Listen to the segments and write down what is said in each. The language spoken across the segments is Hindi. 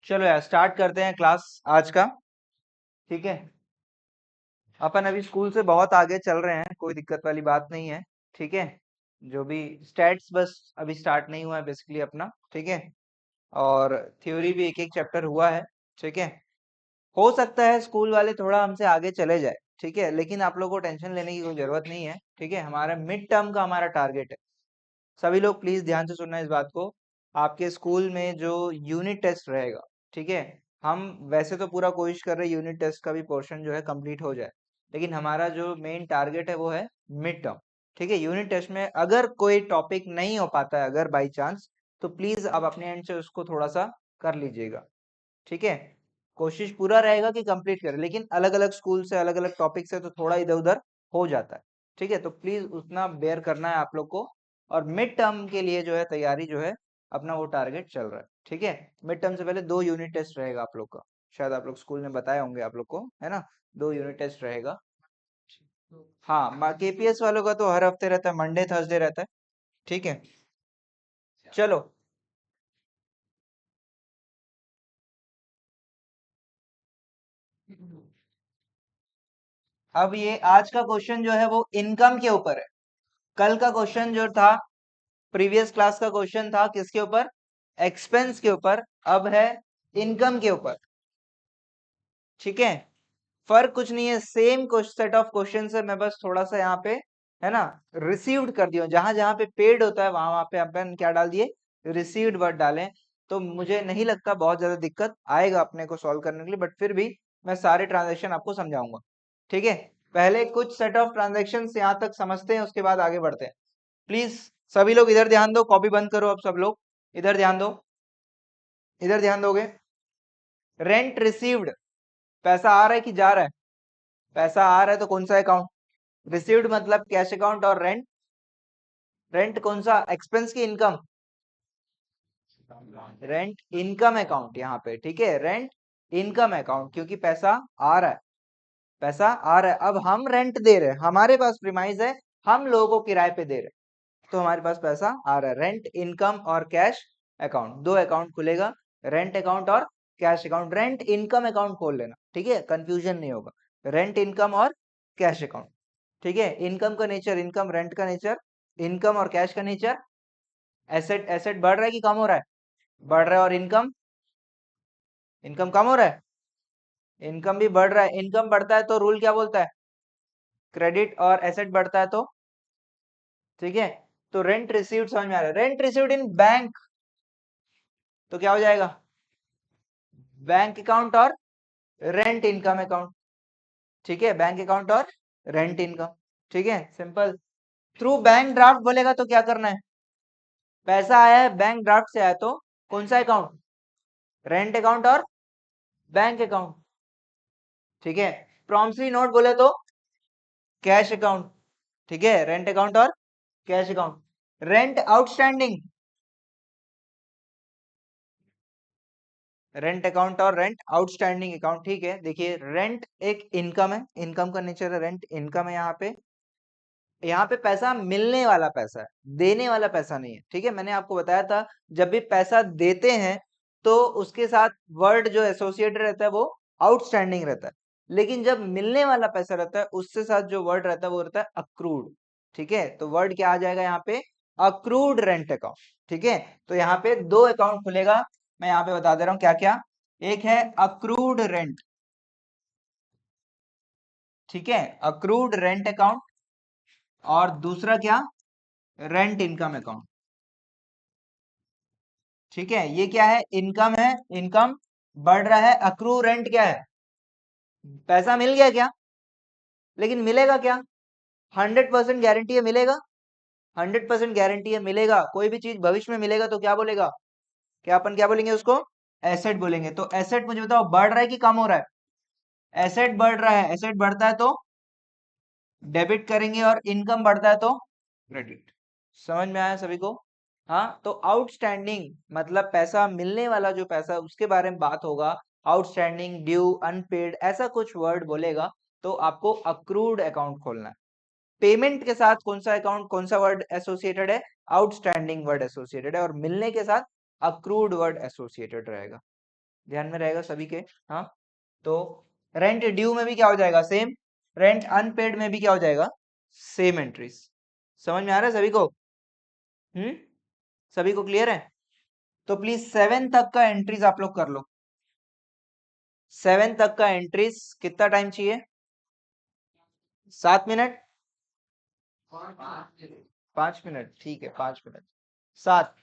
चलो यार स्टार्ट करते हैं क्लास आज का। ठीक है, अपन अभी स्कूल से बहुत आगे चल रहे हैं, कोई दिक्कत वाली बात नहीं है। ठीक है, जो भी स्टैट्स बस अभी स्टार्ट नहीं हुआ है बेसिकली अपना। ठीक है, और थ्योरी भी एक एक चैप्टर हुआ है। ठीक है, हो सकता है स्कूल वाले थोड़ा हमसे आगे चले जाए। ठीक है, लेकिन आप लोगों को टेंशन लेने की कोई जरूरत नहीं है। ठीक है, हमारा मिड टर्म का हमारा टारगेट है। सभी लोग प्लीज ध्यान से सुनना इस बात को। आपके स्कूल में जो यूनिट टेस्ट रहेगा, ठीक है, हम वैसे तो पूरा कोशिश कर रहे हैं यूनिट टेस्ट का भी पोर्शन जो है कंप्लीट हो जाए, लेकिन हमारा जो मेन टारगेट है वो है मिड टर्म। ठीक है, यूनिट टेस्ट में अगर कोई टॉपिक नहीं हो पाता है अगर बाई चांस, तो प्लीज आप अपने एंड से उसको थोड़ा सा कर लीजिएगा। ठीक है, कोशिश पूरा रहेगा कि कंप्लीट करें, लेकिन अलग अलग स्कूल से अलग अलग टॉपिक से तो थोड़ा इधर उधर हो जाता है। ठीक है, तो प्लीज उतना बेयर करना है आप लोग को। और मिड टर्म के लिए जो है तैयारी जो है अपना वो टारगेट चल रहा है। ठीक है, मिड टर्म से पहले 2 यूनिट टेस्ट रहेगा आप लोग का। शायद आप लोग स्कूल में बताए होंगे आप लोग को, है ना। 2 यूनिट टेस्ट रहेगा। हाँ, केपीएस वालों का तो हर हफ्ते रहता है, मंडे थर्सडे रहता है। ठीक है, चलो। अब ये आज का क्वेश्चन जो है वो इनकम के ऊपर है। कल का क्वेश्चन जो था, प्रीवियस क्लास का क्वेश्चन था किसके ऊपर? एक्सपेंस के ऊपर। अब है इनकम के ऊपर। ठीक है, फर्क कुछ नहीं है, सेम सेट ऑफ क्वेश्चन है। मैं बस थोड़ा सा यहाँ पे, है ना, रिसीव्ड कर दिया। जहां जहां पे पेड होता है वहां वहां पे अपन क्या डाल दिए? रिसीव्ड वर्ड डालें। तो मुझे नहीं लगता बहुत ज्यादा दिक्कत आएगा अपने को सॉल्व करने के लिए, बट फिर भी मैं सारे ट्रांजेक्शन आपको समझाऊंगा। ठीक है, पहले कुछ सेट ऑफ ट्रांजेक्शन यहाँ तक समझते हैं, उसके बाद आगे बढ़ते हैं। प्लीज सभी लोग इधर ध्यान दो, कॉपी बंद करो। अब सब लोग इधर ध्यान दो, इधर ध्यान दोगे। रेंट रिसीव्ड, पैसा आ रहा है कि जा रहा है? पैसा आ रहा है तो कौन सा अकाउंट? रिसीव्ड मतलब कैश अकाउंट। और रेंट, रेंट कौन सा? एक्सपेंस की इनकम? रेंट इनकम अकाउंट यहाँ पे। ठीक है, रेंट इनकम अकाउंट, क्योंकि पैसा आ रहा है। पैसा आ रहा है, अब हम रेंट दे रहे हैं, हमारे पास प्रीमाइस है, हम लोगों को किराए पे दे रहे हैं, तो हमारे पास पैसा आ रहा है। रेंट इनकम और कैश अकाउंट, 2 अकाउंट खुलेगा, रेंट अकाउंट और cash account. Rent income account खोल लेना, ठीक है, कंफ्यूजन नहीं होगा। रेंट इनकम और कैश अकाउंट। ठीक है, इनकम का नेचर इनकम, रेंट का नेचर इनकम और कैश का नेचर एसेट। एसेट बढ़ रहा है कि कम हो रहा है? बढ़ रहा है। और इनकम, इनकम कम हो रहा है? इनकम भी बढ़ रहा है। इनकम बढ़ता है तो रूल क्या बोलता है? क्रेडिट। और एसेट बढ़ता है तो? ठीक है, तो रेंट रिसीव्ड समझ में आ रहा है। रेंट रिसीव्ड इन बैंक तो क्या हो जाएगा? बैंक अकाउंट और रेंट इनकम अकाउंट। ठीक है, बैंक अकाउंट और रेंट इनकम। ठीक है, सिंपल। थ्रू बैंक ड्राफ्ट बोलेगा तो क्या करना है? पैसा आया है बैंक ड्राफ्ट से आया तो कौन सा अकाउंट? रेंट अकाउंट और बैंक अकाउंट। ठीक है, प्रॉमिसरी नोट बोले तो कैश अकाउंट। ठीक है, रेंट अकाउंट और cash account. Rent outstanding, rent account और रेंट आउटस्टैंडिंग अकाउंट। ठीक है, देखिए रेंट एक इनकम है, इनकम का नेचर है, रेंट इनकम है। यहाँ पे, यहाँ पे पैसा मिलने वाला पैसा है, देने वाला पैसा नहीं है। ठीक है, मैंने आपको बताया था जब भी पैसा देते हैं तो उसके साथ वर्ड जो एसोसिएटेड रहता है वो आउटस्टैंडिंग रहता है, लेकिन जब मिलने वाला पैसा रहता है उससे साथ जो वर्ड रहता है वो रहता है अक्रूड। ठीक है, तो वर्ड क्या आ जाएगा यहाँ पे? Accrued rent account. ठीक है, तो यहाँ पे 2 अकाउंट खुलेगा, मैं यहाँ पे बता दे रहा हूँ क्या क्या। एक है अक्रूड रेंट, ठीक है, अक्रूड रेंट अकाउंट। और दूसरा क्या? Rent income account. ठीक है, ये क्या है? इनकम है, इनकम बढ़ रहा है। अक्रू रेंट क्या है? पैसा मिल गया क्या? लेकिन मिलेगा क्या? 100% गारंटी है मिलेगा? 100% गारंटी है मिलेगा। कोई भी चीज भविष्य में मिलेगा तो क्या बोलेगा? क्या अपन क्या बोलेंगे उसको? एसेट बोलेंगे। तो एसेट मुझे बताओ बढ़ रहा है कि कम हो रहा है? एसेट बढ़ रहा है। एसेट बढ़ता है तो डेबिट करेंगे, और इनकम बढ़ता है तो क्रेडिट। समझ में आया सभी को? हाँ, तो आउटस्टैंडिंग मतलब पैसा मिलने वाला जो पैसा उसके बारे में बात होगा। आउटस्टैंडिंग, ड्यू, अनपेड, ऐसा कुछ वर्ड बोलेगा तो आपको अक्रूड अकाउंट खोलना है। पेमेंट के साथ कौन सा अकाउंट, कौन सा वर्ड एसोसिएटेड है? आउटस्टैंडिंग वर्ड एसोसिएटेड है। और मिलने के साथ अक्रूड वर्ड एसोसिएटेड रहेगा। ध्यान में रहेगा सभी के। हाँ, तो रेंट ड्यू में भी क्या हो जाएगा, सेम। रेंट अनपेड में भी क्या हो जाएगा, सेम एंट्रीज। समझ में आ रहा है सभी को? सभी को क्लियर है? तो प्लीज 7 तक का एंट्रीज आप लोग कर लो। 7 तक का एंट्रीज कितना टाइम चाहिए? 7 मिनट, 5 मिनट, ठीक है, 5 मिनट। 7,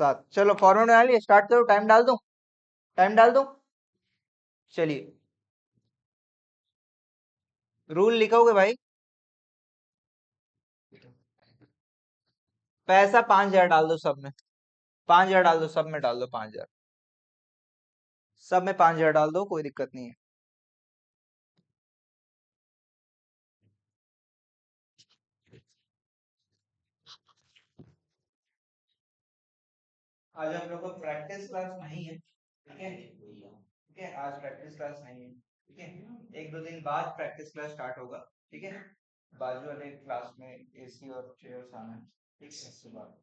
7, चलो फॉर्मेट बना लिया, स्टार्ट करो। टाइम डाल दो, टाइम डाल दो। चलिए, रूल लिखोगे भाई? पैसा 5,000 डाल दो सब में, 5,000 डाल दो सब में, डाल दो 5,000 सब में, 5,000 डाल दो, कोई दिक्कत नहीं है। आज हम लोग को प्रैक्टिस क्लास नहीं है, ठीक है? ठीक है, आज प्रैक्टिस क्लास नहीं है, ठीक है? 1-2 दिन बाद प्रैक्टिस क्लास स्टार्ट होगा, ठीक है? बाजू वाले क्लास में एसी और चेयर्स आना है, ठीक है? इसके बाद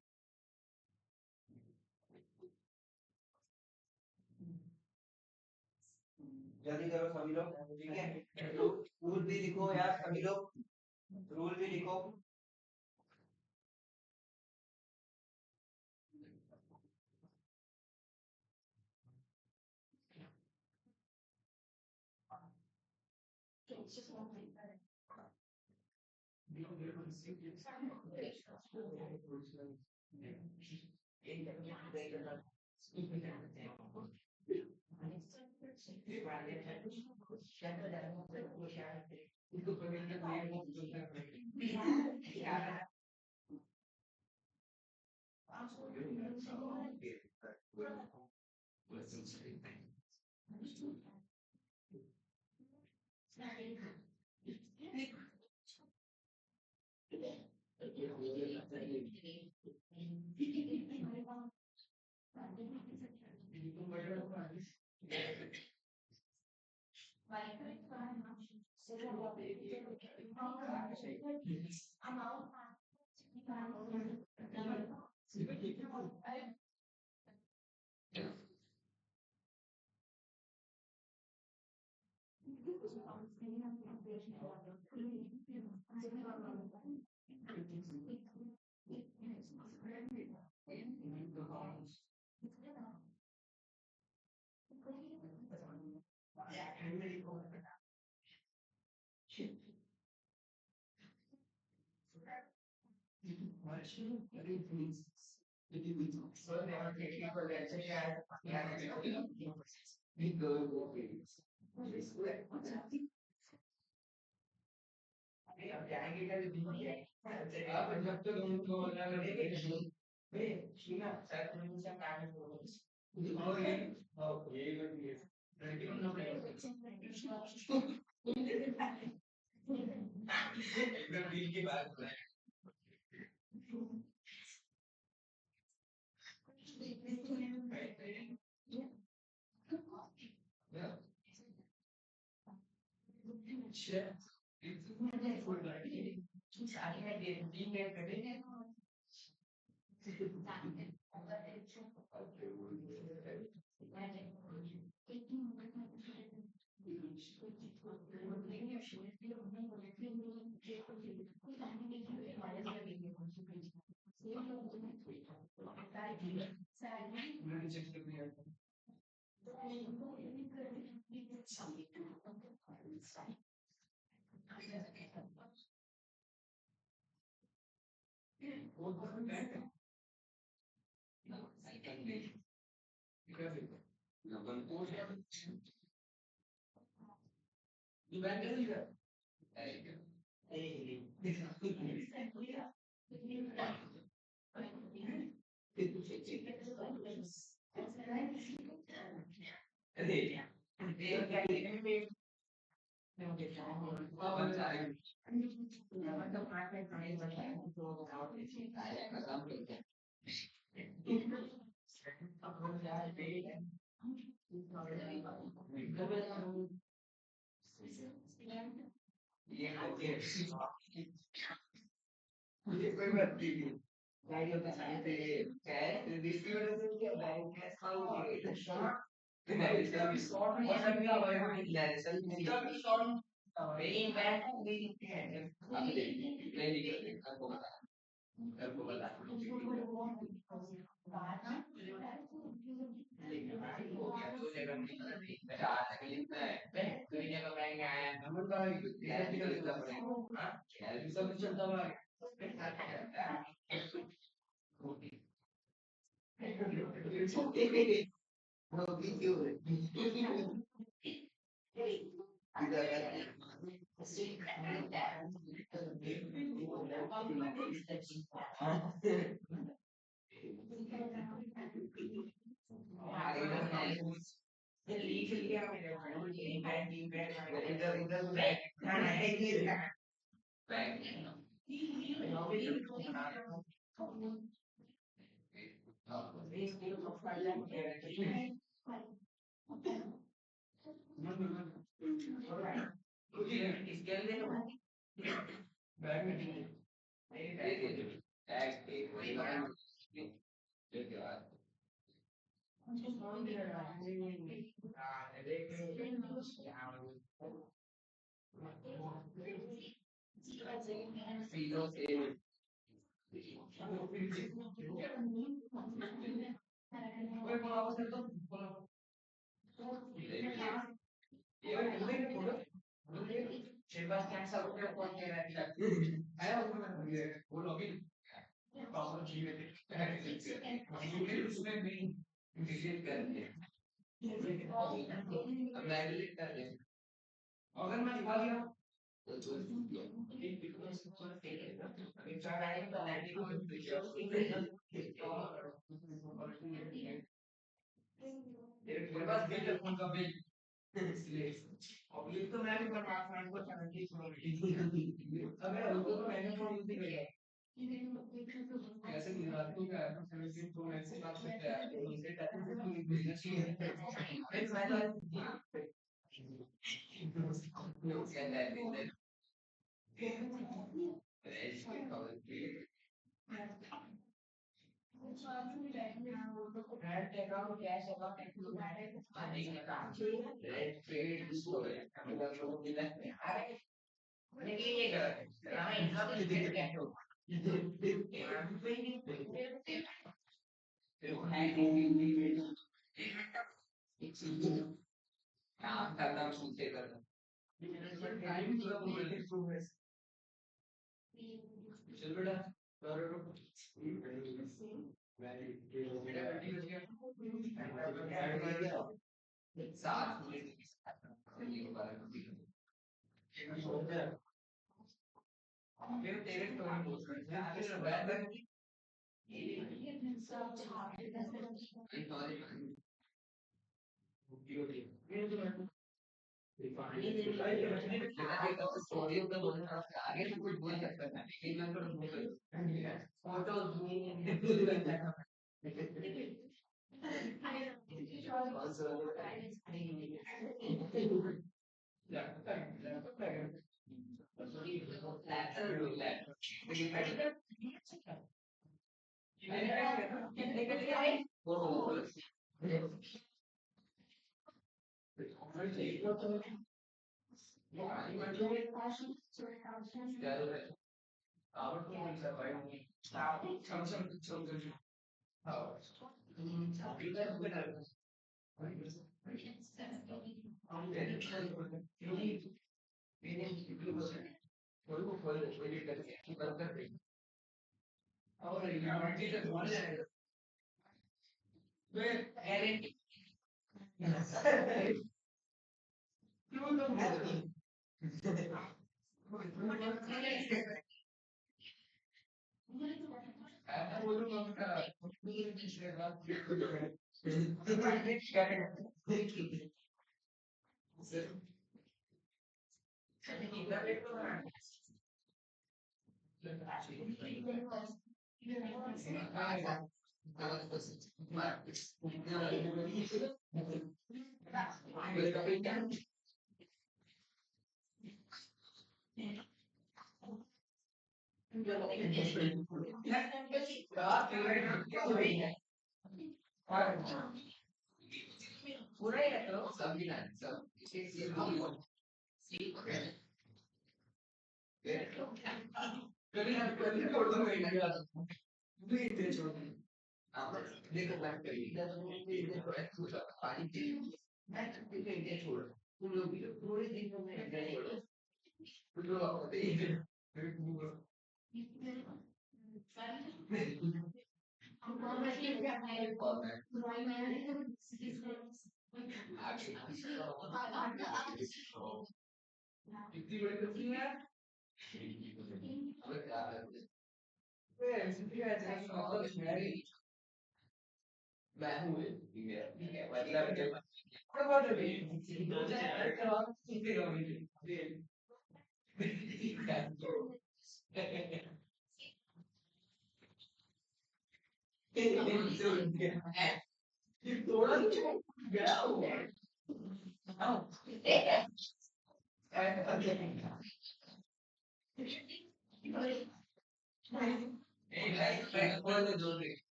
जल्दी करो सभी लोग, ठीक है? रूल भी लिखो यार सभी लोग, रूल भी लिखो।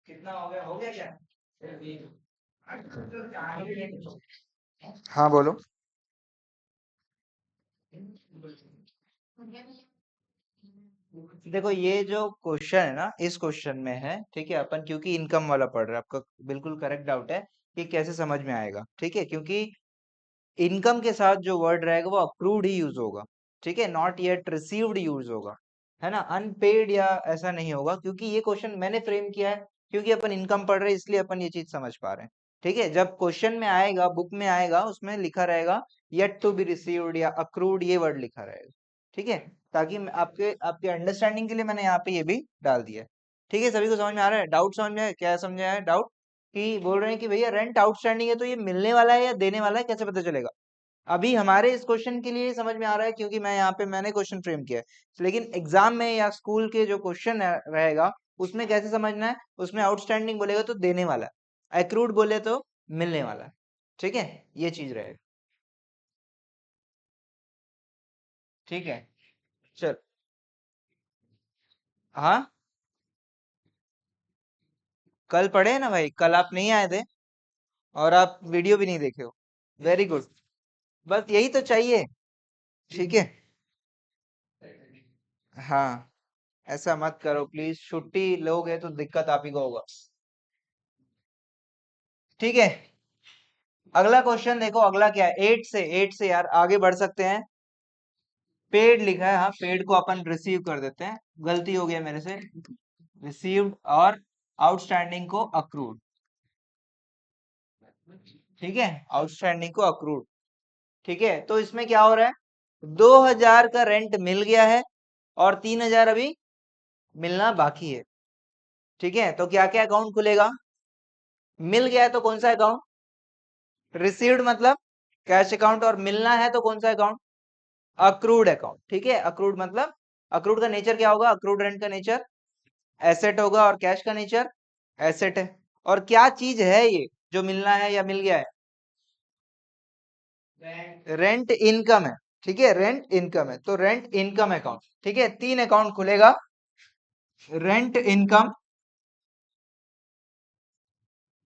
कितना हो गया क्या? हाँ बोलो। देखो ये जो क्वेश्चन है ना, इस क्वेश्चन में है, ठीक है, अपन क्योंकि इनकम वाला पढ़ रहे हैं, आपका बिल्कुल करेक्ट डाउट है कि कैसे समझ में आएगा, ठीक है, क्योंकि इनकम के साथ जो वर्ड रहेगा वो अप्रूव्ड ही यूज होगा, ठीक है, नॉट येट रिसीव्ड यूज होगा, है ना, अनपेड या ऐसा नहीं होगा, क्योंकि ये क्वेश्चन मैंने फ्रेम किया है क्योंकि अपन इनकम पढ़ रहे हैं, इसलिए अपन ये चीज समझ पा रहे हैं, ठीक है। जब क्वेश्चन में आएगा, बुक में आएगा, उसमें लिखा रहेगा येट टू बी रिसीव्ड या अक्रूड, ये वर्ड लिखा रहेगा, ठीक है, ताकि आपके आपके अंडरस्टैंडिंग के लिए मैंने यहाँ पे ये भी डाल दिया है, ठीक है। सभी को समझ में आ रहा है? डाउट समझ में आया? क्या समझ में आया डाउट? कि बोल रहे हैं कि भैया रेंट आउटस्टैंडिंग है तो ये मिलने वाला है या देने वाला है, कैसे पता चलेगा? अभी हमारे इस क्वेश्चन के लिए समझ में आ रहा है क्योंकि मैं यहाँ पे मैंने क्वेश्चन फ्रेम किया है, लेकिन एग्जाम में या स्कूल के जो क्वेश्चन रहेगा उसमें कैसे समझना है, उसमें आउटस्टैंडिंग बोलेगा तो देने वाला है, एक्रूड बोले तो मिलने वाला है, ठीक है, ये चीज रहेगा, ठीक है। चल, हाँ, कल पढ़े ना भाई, कल आप नहीं आए थे और आप वीडियो भी नहीं देखे हो, वेरी गुड, बस यही तो चाहिए, ठीक है। हाँ, ऐसा मत करो प्लीज, छुट्टी लोगे तो दिक्कत आप ही को होगा। ठीक है, अगला क्वेश्चन देखो, अगला क्या है, 8 से यार आगे बढ़ सकते हैं। पेड लिखा है, हाँ पेड को अपन रिसीव कर देते हैं, गलती हो गया मेरे से। रिसीव्ड और आउटस्टैंडिंग को अक्रूड। ठीक है, आउटस्टैंडिंग को अक्रूड। ठीक है, तो इसमें क्या हो रहा है, 2000 का रेंट मिल गया है और 3000 अभी मिलना बाकी है। ठीक है, तो क्या क्या अकाउंट खुलेगा, मिल गया है तो कौन सा अकाउंट, रिसीव्ड मतलब कैश अकाउंट, और मिलना है तो कौन सा अकाउंट, अक्रूड अकाउंट। ठीक है, अक्रूड मतलब, अक्रूड का नेचर क्या होगा, अक्रूड रेंट का नेचर एसेट होगा और कैश का नेचर एसेट है। और क्या चीज है ये जो मिलना है या मिल गया है, रेंट इनकम है। ठीक है, रेंट इनकम है, तो रेंट इनकम अकाउंट। ठीक है, 3 अकाउंट खुलेगा, rent income,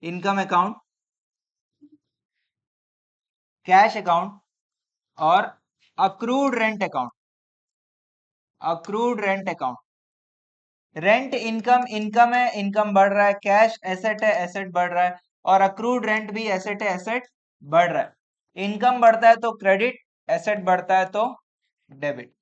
income account, cash account और accrued rent account. Accrued rent account, rent income, income है, इनकम बढ़ रहा है, कैश एसेट है, एसेट बढ़ रहा है, और अक्रूड रेंट भी एसेट है, एसेट बढ़ रहा है। इनकम बढ़ता है तो क्रेडिट, एसेट बढ़ता है तो डेबिट।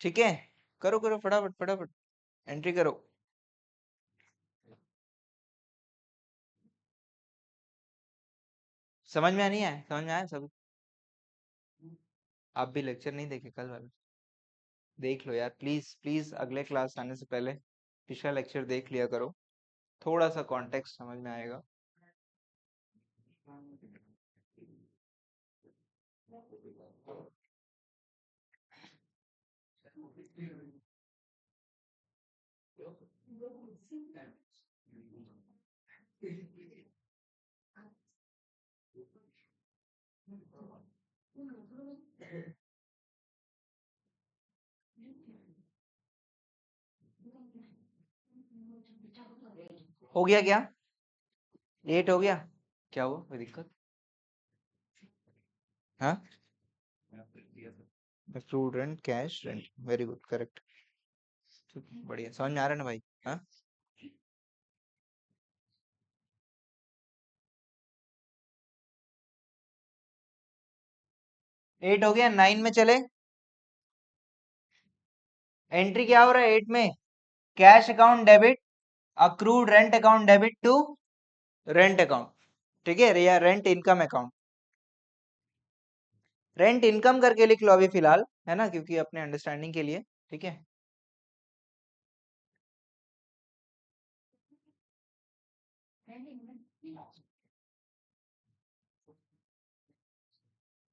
ठीक है, करो करो फटाफट फटाफट, एंट्री करो। समझ में नहीं आया, समझ में आया सब। आप भी लेक्चर नहीं देखे कल वाला, देख लो यार प्लीज प्लीज, अगले क्लास आने से पहले पिछला लेक्चर देख लिया करो, थोड़ा सा कॉन्टेक्स्ट समझ में आएगा। हो गया क्या, 8 हो गया, क्या हुआ, कोई दिक्कत, हाँ, accrued rent, cash rent, very good, correct. बढ़िया, समझ में आ रहा है ना भाई, हाँ। 8 हो गया, 9 में चले। एंट्री क्या हो रहा है 8 में, cash account debit, accrued rent account debit to rent account. ठीक है, या rent income account, rent income करके लिख लो अभी फिलहाल, है ना, क्योंकि अपने अंडरस्टैंडिंग के लिए। ठीक है,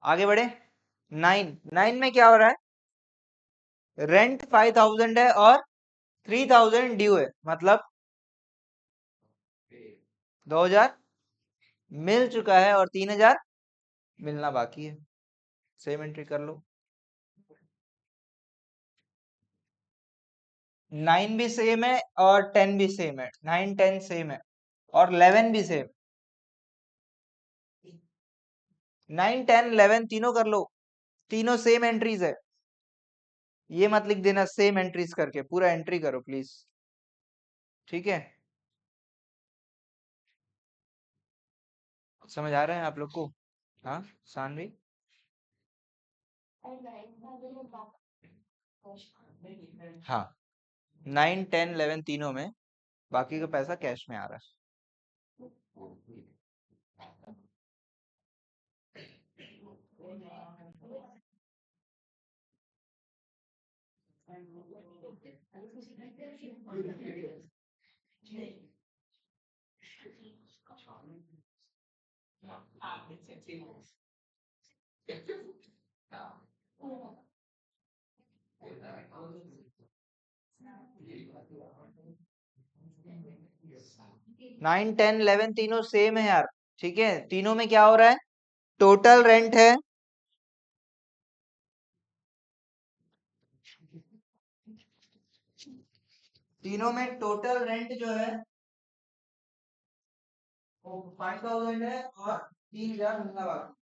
आगे बढ़े। 9 में क्या हो रहा है, रेंट 5000 है और 3000 ड्यू है, मतलब 2000 मिल चुका है और 3000 मिलना बाकी है। सेम एंट्री कर लो। 9 भी सेम है और 10 भी सेम है, 9 10 सेम है और 11 भी सेम। 9 10 11 तीनों कर लो, तीनों सेम एंट्रीज है। ये मत लिख देना सेम एंट्रीज करके, पूरा एंट्री करो प्लीज। ठीक है, समझ आ रहा है आप लोग को, हाँ सानवी। हाँ, 9 10 11 तीनों में बाकी का पैसा कैश में आ रहा 9 10 11 तीनों सेम है यार। ठीक है, तीनों में क्या हो रहा है, टोटल रेंट है, तीनों में टोटल रेंट जो है 5000 है और 3000 महीना बाकी।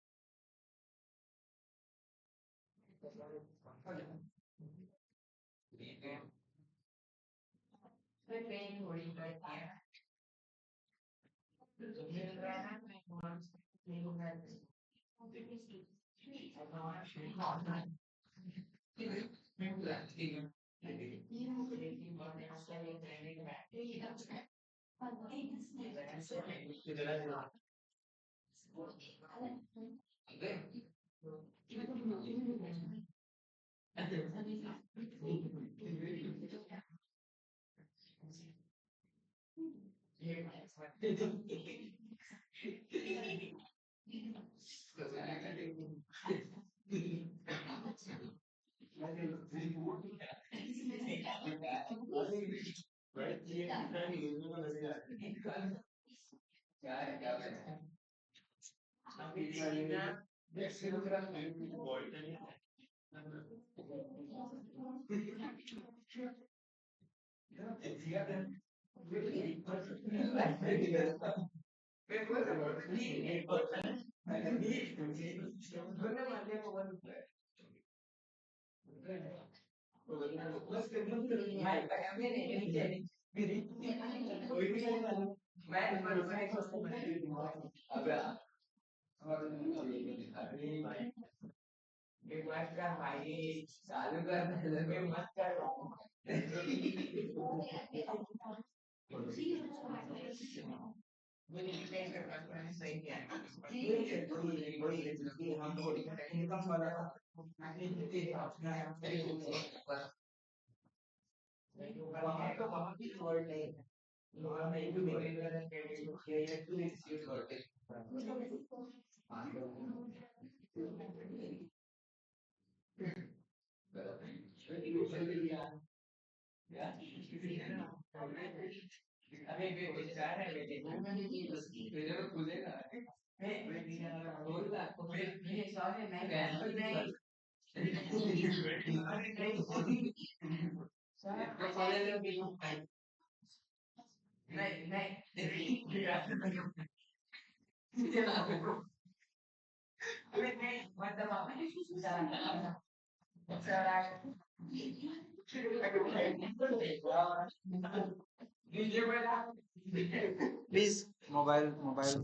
Please mobile mobile.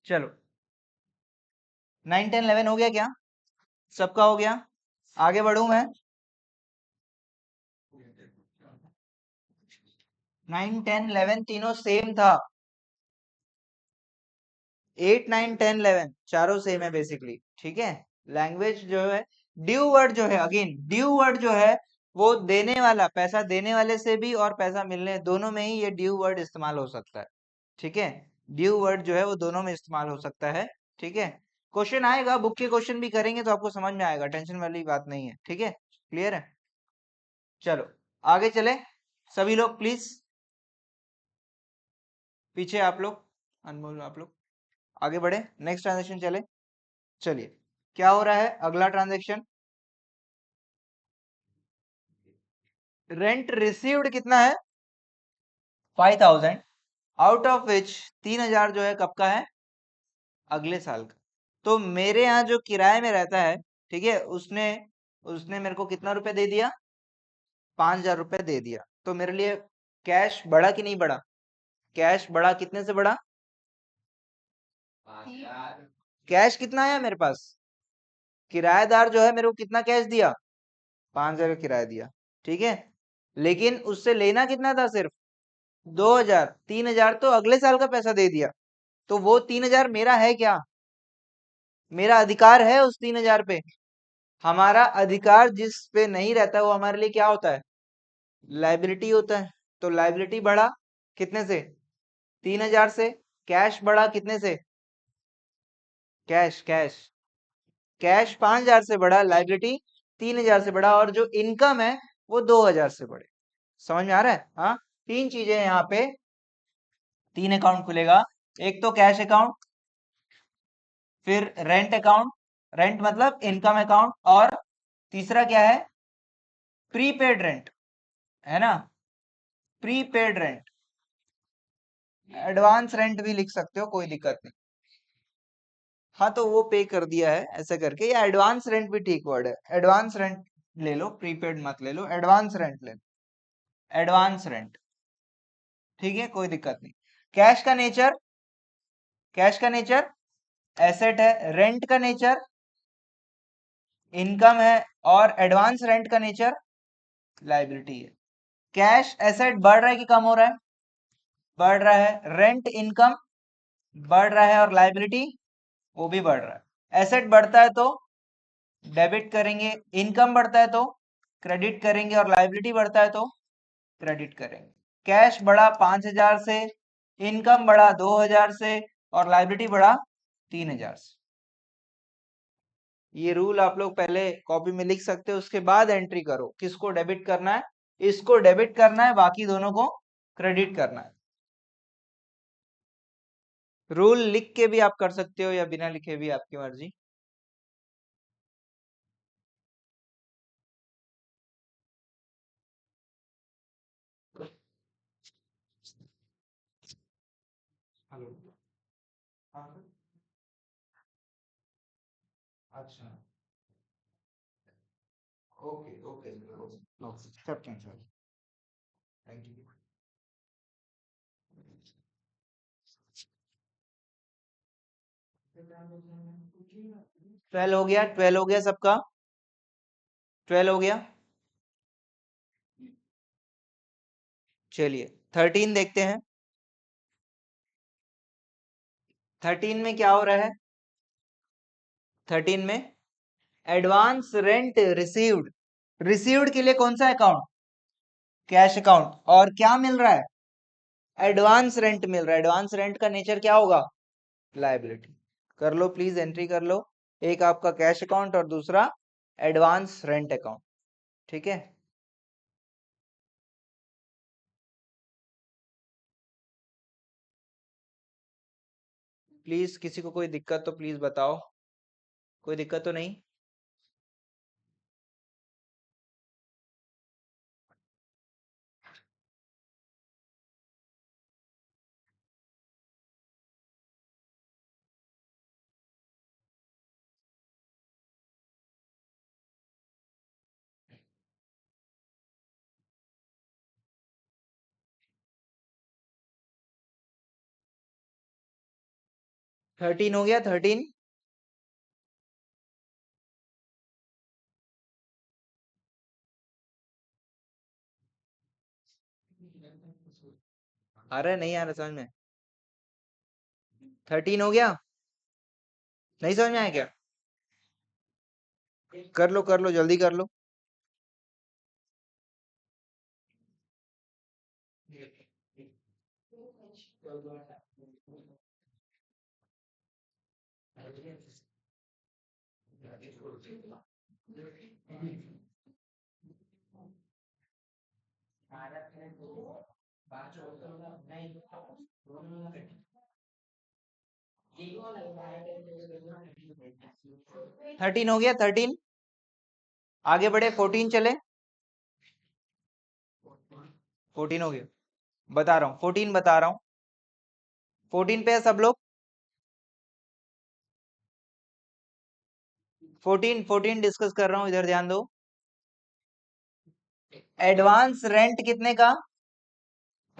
चलो 9 10 11 हो गया क्या? सबका हो गया? आगे बढ़ू मैं। 9 10 11 तीनों सेम था। 8 9 10 11 चारों सेम है बेसिकली। ठीक है, लैंग्वेज जो है, ड्यू वर्ड जो है, अगेन ड्यू वर्ड जो है वो देने वाला, पैसा देने वाले से भी और पैसा मिलने दोनों में ही ये ड्यू वर्ड इस्तेमाल हो सकता है। ठीक है, ड्यू वर्ड जो है वो दोनों में इस्तेमाल हो सकता है। ठीक है, क्वेश्चन आएगा, बुक के क्वेश्चन भी करेंगे तो आपको समझ में आएगा, टेंशन वाली बात नहीं है। ठीक है, क्लियर है? चलो आगे चले सभी लोग प्लीज। पीछे आप लोग, अनमोल आप लोग आगे बढ़े, नेक्स्ट ट्रांजेक्शन चले। चलिए क्या हो रहा है अगला ट्रांजेक्शन? रेंट रिसीव्ड कितना है? 5000, आउट ऑफ विच 3000 जो है कब का है? अगले साल का। तो मेरे यहाँ जो किराए में रहता है, ठीक है, उसने उसने मेरे को कितना रुपए दे दिया? 5000 रुपए दे दिया। तो मेरे लिए कैश बढ़ा कि नहीं बढ़ा? कैश बढ़ा, कितने से बढ़ा? कैश कितना है मेरे पास? किराएदार जो है मेरे को कितना कैश दिया? 5000 का किराया दिया। ठीक है, लेकिन उससे लेना कितना था? सिर्फ 2000। 3000 तो अगले साल का पैसा दे दिया। तो वो 3000 मेरा है क्या? मेरा अधिकार है उस 3000 पे? हमारा अधिकार जिस पे नहीं रहता वो हमारे लिए क्या होता है? लाइबिलिटी होता है। तो लाइबिलिटी बढ़ा कितने से? 3000 से। कैश बढ़ा कितने से? कैश कैश कैश 5000 से बढ़ा, लाइबिलिटी 3000 से बढ़ा, और जो इनकम है वो 2000 से बढ़े। समझ में आ रहा है? हाँ, तीन चीजें यहाँ पे, तीन अकाउंट खुलेगा। एक तो कैश अकाउंट, फिर रेंट अकाउंट, रेंट मतलब इनकम अकाउंट, और तीसरा क्या है? प्रीपेड रेंट, है ना? प्रीपेड रेंट, एडवांस रेंट भी लिख सकते हो, कोई दिक्कत नहीं। हाँ तो वो पे कर दिया है ऐसा करके, या एडवांस रेंट भी ठीक वर्ड है, एडवांस रेंट ले लो, प्रीपेड मत ले लो, एडवांस रेंट ले लो, एडवांस रेंट, ठीक है, कोई दिक्कत नहीं। कैश का नेचर, कैश का नेचर एसेट है, रेंट का नेचर इनकम है, और एडवांस रेंट का नेचर लाइबिलिटी है। कैश एसेट बढ़ रहा है कि कम हो रहा है? बढ़ रहा है। रेंट इनकम बढ़ रहा है, और लाइबिलिटी वो भी बढ़ रहा है। एसेट बढ़ता है तो डेबिट करेंगे, इनकम बढ़ता है तो क्रेडिट करेंगे, और लाइबिलिटी बढ़ता है तो क्रेडिट करेंगे। कैश बढ़ा 5,000 से, इनकम बढ़ा 2,000 से, और लाइबिलिटी बढ़ा 3,000 से। ये रूल आप लोग पहले कॉपी में लिख सकते हो, उसके बाद एंट्री करो, किसको डेबिट करना है, इसको डेबिट करना है, बाकी दोनों को क्रेडिट करना है। रूल लिख के भी आप कर सकते हो या बिना लिखे भी, आपकी मर्जी। हेलो। हाँ सर। अच्छा। ओके ओके ओके, सब कैंसिल, थैंक यू। 12 हो गया, 12 हो गया सबका, 12 हो गया। चलिए 13 देखते हैं। 13 में क्या हो रहा है? 13 में एडवांस रेंट रिसीव्ड, रिसीव्ड के लिए कौन सा अकाउंट? Cash account. और क्या मिल रहा है? एडवांस रेंट मिल रहा है। एडवांस रेंट का नेचर क्या होगा? लायबिलिटी। कर लो प्लीज, एंट्री कर लो। एक आपका कैश अकाउंट और दूसरा एडवांस रेंट अकाउंट, ठीक है। प्लीज किसी को कोई दिक्कत तो प्लीज बताओ, कोई दिक्कत तो नहीं? 13 हो गया, 13। आ रहा है नहीं आ रहा समझ में? 13 हो गया, नहीं समझ में आया क्या? कर लो जल्दी कर लो। 13 हो गया, 13। आगे बढ़े, 14 चले। 14 हो गया, बता रहा हूँ 14 बता रहा हूँ। 14 पे है सब लोग? 14 डिस्कस कर रहा हूँ, इधर ध्यान दो। एडवांस रेंट कितने का?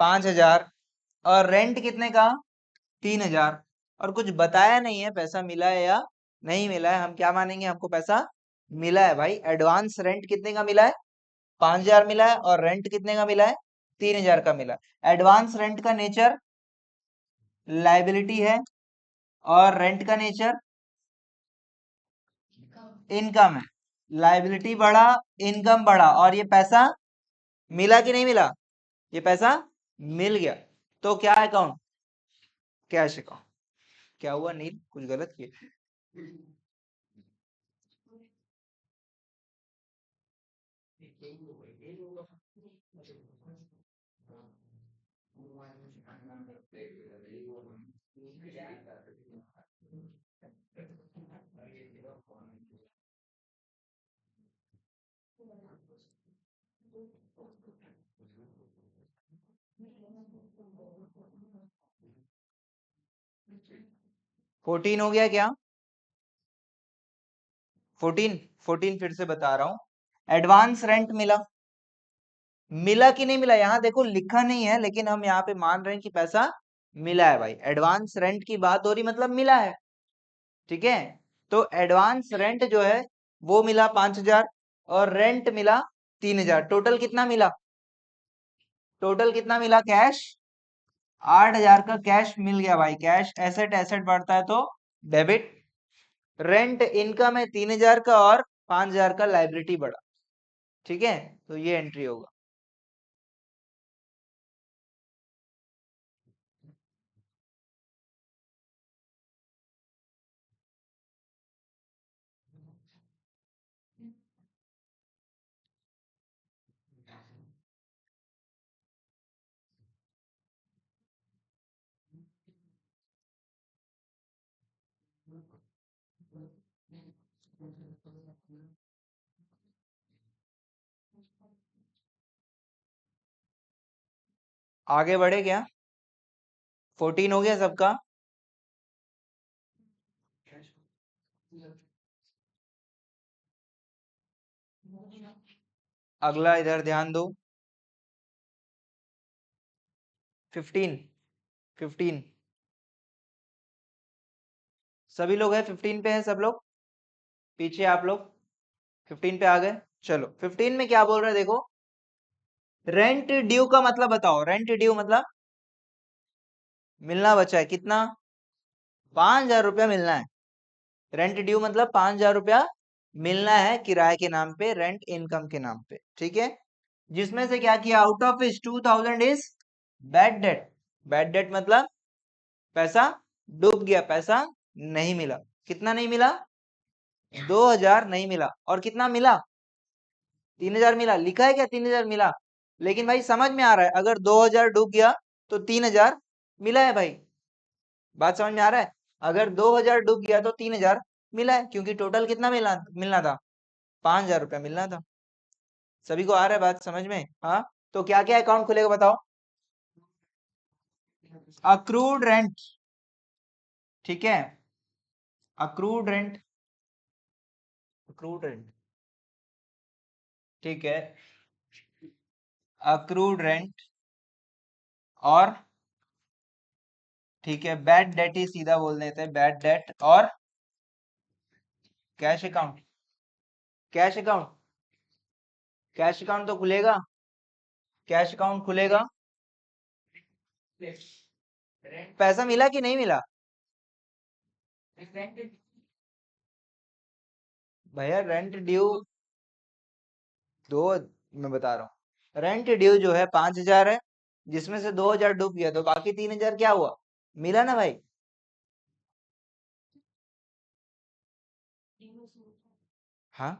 5,000। और रेंट कितने का? 3,000। और कुछ बताया नहीं है पैसा मिला है या नहीं मिला है, हम क्या मानेंगे? हमको पैसा मिला है भाई। एडवांस रेंट कितने का मिला है? 5,000 मिला है। और रेंट कितने का मिला है? 3,000 का मिला है। एडवांस रेंट का नेचर लाइबिलिटी है, और रेंट का नेचर इनकम है। लाइबिलिटी बढ़ा, इनकम बढ़ा, और ये पैसा मिला कि नहीं मिला? ये पैसा मिल गया। तो क्या अकाउंट? Cash account. क्या हुआ नील, कुछ गलत किया? 14 हो गया क्या? 14 14 फिर से बता रहा हूं। एडवांस रेंट मिला, मिला कि नहीं मिला? यहां देखो लिखा नहीं है, लेकिन हम यहाँ पे मान रहे हैं कि पैसा मिला है भाई। एडवांस रेंट की बात हो रही, मतलब मिला है। ठीक है, तो एडवांस रेंट जो है वो मिला 5,000 और रेंट मिला 3,000। टोटल कितना मिला? टोटल कितना मिला? कैश 8,000 का कैश मिल गया भाई। कैश एसेट, एसेट बढ़ता है तो डेबिट। रेंट इनकम है 3,000 का और 5,000 का लाइबिलिटी बढ़ा। ठीक है, तो ये एंट्री होगा। आगे बढ़े क्या? 14 हो गया सबका? अगला इधर ध्यान दो। 15 15 सभी लोग हैं 15 पे हैं सब लोग? पीछे आप लोग 15 पे आ गए? चलो 15 में क्या बोल रहे हैं देखो। रेंट ड्यू का मतलब बताओ। रेंट ड्यू मतलब मिलना बचा है कितना? 5,000 रुपया मिलना है। रेंट ड्यू मतलब 5,000 रुपया मिलना है किराए के नाम पे, रेंट इनकम के नाम पे। ठीक है, जिसमें से क्या किया? आउट ऑफ इस 2,000 is bad debt. Bad debt मतलब पैसा डूब गया, पैसा नहीं मिला। कितना नहीं मिला? 2,000 नहीं मिला। और कितना मिला? 3,000 मिला। लिखा है क्या 3,000 मिला? लेकिन भाई समझ में आ रहा है, अगर 2,000 डूब गया तो 3,000 मिला है भाई। बात समझ में आ रहा है? अगर 2,000 डूब गया तो 3,000 मिला है, क्योंकि टोटल कितना मिलना था? 5,000 रुपया मिलना था। सभी को आ रहा है बात समझ में? हाँ, तो क्या क्या अकाउंट खुलेगा बताओ? Accrued rent. ठीक है, अक्रूड रेंट, अक्रूड रेंट। ठीक है, अक्रूड रेंट और ठीक है बैड डेट ही सीधा बोल देते हैं, बैड डेट और cash account. Cash account, cash account तो खुलेगा। कैश अकाउंट खुलेगा। पैसा मिला कि नहीं मिला? भैया रेंट ड्यू दो, मैं बता रहा हूँ। रेंट ड्यू जो है 5,000 है, जिसमें से 2,000 डूब गया, तो बाकी 3,000 क्या हुआ? मिला ना भाई? हाँ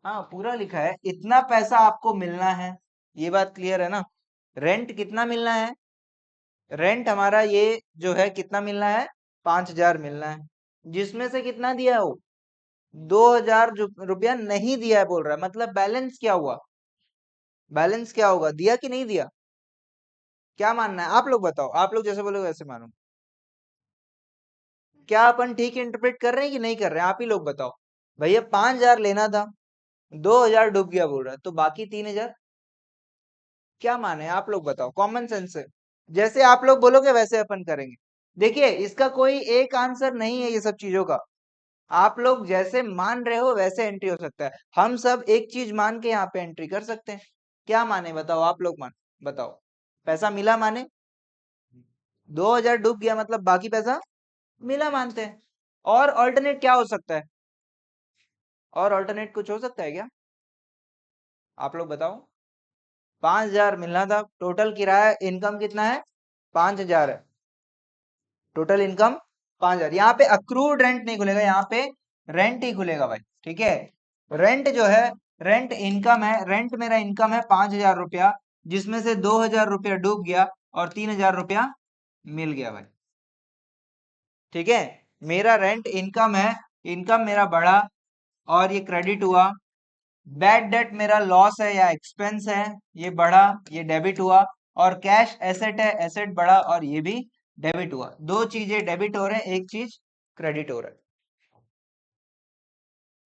हाँ, पूरा लिखा है, इतना पैसा आपको मिलना है। ये बात क्लियर है ना? रेंट कितना मिलना है? रेंट हमारा ये जो है कितना मिलना है? 5,000 मिलना है, जिसमें से कितना दिया है वो? 2,000 रुपया नहीं दिया है बोल रहा है। मतलब बैलेंस क्या हुआ? बैलेंस क्या होगा? दिया कि नहीं दिया? क्या मानना है आप लोग बताओ? आप लोग जैसे बोलोगे वैसे मानो। क्या अपन ठीक इंटरप्रेट कर रहे हैं कि नहीं कर रहे हैं? आप ही लोग बताओ। भैया 5,000 लेना था, 2,000 डूब गया बोल रहा है, तो बाकी 3,000 क्या माने? आप लोग बताओ, कॉमन सेंस से। जैसे आप लोग बोलोगे वैसे अपन करेंगे। देखिए, इसका कोई एक आंसर नहीं है ये सब चीजों का। आप लोग जैसे मान रहे हो वैसे एंट्री हो सकता है। हम सब एक चीज मान के यहाँ पे एंट्री कर सकते हैं। क्या माने बताओ? आप लोग मान बताओ। पैसा मिला माने 2,000 डूब गया, मतलब बाकी पैसा मिला मानते हैं। और ऑल्टरनेट क्या हो सकता है? और ऑल्टरनेट कुछ हो सकता है क्या? आप लोग बताओ। 5,000 मिलना था, टोटल किराया इनकम कितना है? 5,000 है टोटल इनकम। 5,000। यहाँ पे अक्रूड रेंट नहीं खुलेगा, यहाँ पे रेंट ही खुलेगा भाई। ठीक है, रेंट जो है, रेंट इनकम है। रेंट मेरा इनकम है 5,000 रुपया, जिसमें से 2,000 रुपया डूब गया और 3,000 रुपया मिल गया भाई। ठीक है, मेरा रेंट इनकम है, इनकम मेरा बढ़ा और ये क्रेडिट हुआ, बैड डेट मेरा लॉस है या एक्सपेंस है, ये बढ़ा, ये डेबिट हुआ। और कैश एसेट है, एसेट बढ़ा और ये भी डेबिट हुआ। दो चीजें डेबिट हो रहे हैं, एक चीज क्रेडिट हो रहा है।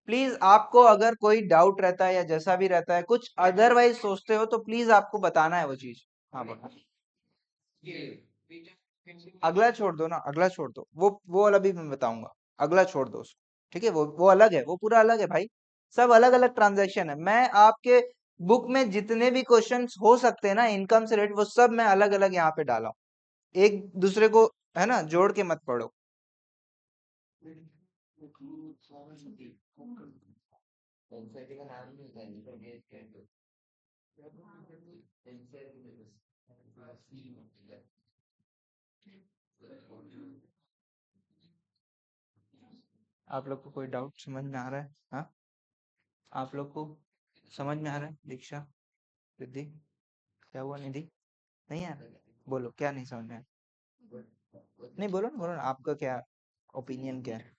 प्लीज आपको अगर कोई डाउट रहता है या जैसा भी रहता है, कुछ अदरवाइज सोचते हो, तो प्लीज आपको बताना है वो चीज। हाँ बोलो। अगला छोड़ दो ना, अगला छोड़ दो, वो वाला भी मैं बताऊंगा। अगला छोड़ दो उसको, ठीक है? वो अलग है, वो पूरा अलग है भाई। सब अलग अलग ट्रांजैक्शन है। मैं आपके बुक में जितने भी क्वेश्चंस हो सकते हैं ना इनकम से रिलेटेड, वो सब मैं अलग अलग यहाँ पे डाला हूँ। एक दूसरे को है ना जोड़ के मत पढ़ो। आप लोग को कोई डाउट समझ में आ रहा है? हाँ, आप लोग को समझ में आ रहा है? दीक्षा, रिद्धि, क्या हुआ? निधि, नहीं आ रहा? बोलो, क्या नहीं समझ में आया? नहीं, बोलो ना, आपका क्या ओपिनियन क्या है?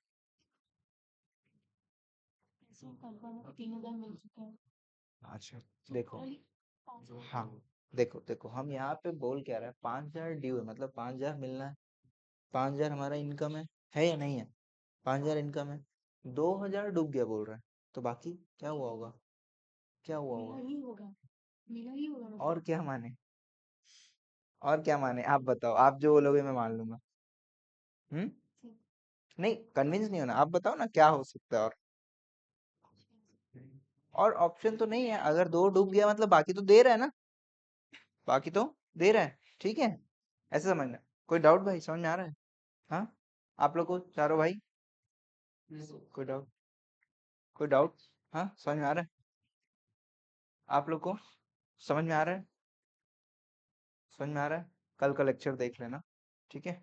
अच्छा, देखो, हाँ, देखो देखो, हम यहाँ पे बोल क्या रहे हैं, 5,000 ड्यू है, मतलब 5,000 मिलना है। 5,000 हमारा इनकम है या नहीं है? 5,000 इनकम है, 2,000 डूब गया बोल रहा है, तो बाकी क्या हुआ होगा? क्या हुआ होगा? और क्या माने? और क्या माने? आप बताओ, आप जो बोलोगे मैं मान लूंगा। हम्म? नहीं, कन्विंस नहीं होना, आप बताओ ना क्या हो सकता है। और ऑप्शन तो नहीं है, अगर दो डूब गया मतलब बाकी तो दे रहा है ना, बाकी तो दे रहा है, ठीक है? ऐसे समझना। कोई डाउट भाई, समझ में आ रहा है? हाँ, आप लोग को चारों भाई, कोई डाउट? कोई डाउट? हाँ, समझ में आ रहा है? आप लोग को समझ में आ रहा है? समझ में आ रहा है? कल का लेक्चर देख लेना, ठीक है?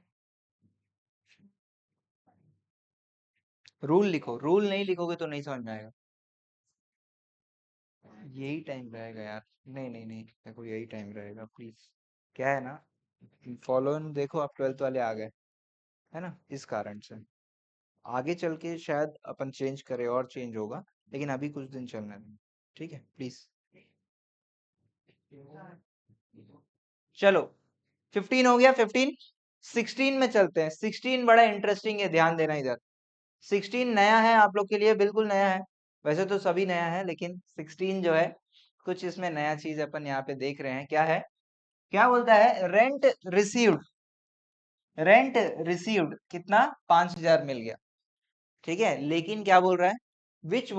रूल लिखो, रूल नहीं लिखोगे तो नहीं समझ में आएगा। यही टाइम रहेगा यार। नहीं नहीं नहीं, देखो यही टाइम रहेगा प्लीज। क्या है ना, फॉलो इन, देखो आप 12th वाले आ गए, है ना, इस कारण से। आगे चल के शायद अपन चेंज करें और चेंज होगा, लेकिन अभी कुछ दिन चलने दें, ठीक है प्लीज। चलो, 15 हो गया, 15। 16 में चलते हैं। 16 बड़ा इंटरेस्टिंग है, ध्यान देना इधर। 16 नया है आप लोग के लिए, बिल्कुल नया है। वैसे तो सभी नया है, लेकिन 16 जो है, कुछ इसमें नया चीज अपन यहाँ पे देख रहे हैं। क्या है? क्या बोलता है? रेंट रिसीव्ड, रेंट रिसीव्ड कितना? 5,000 मिल गया, ठीक है? लेकिन क्या बोल रहा है? विच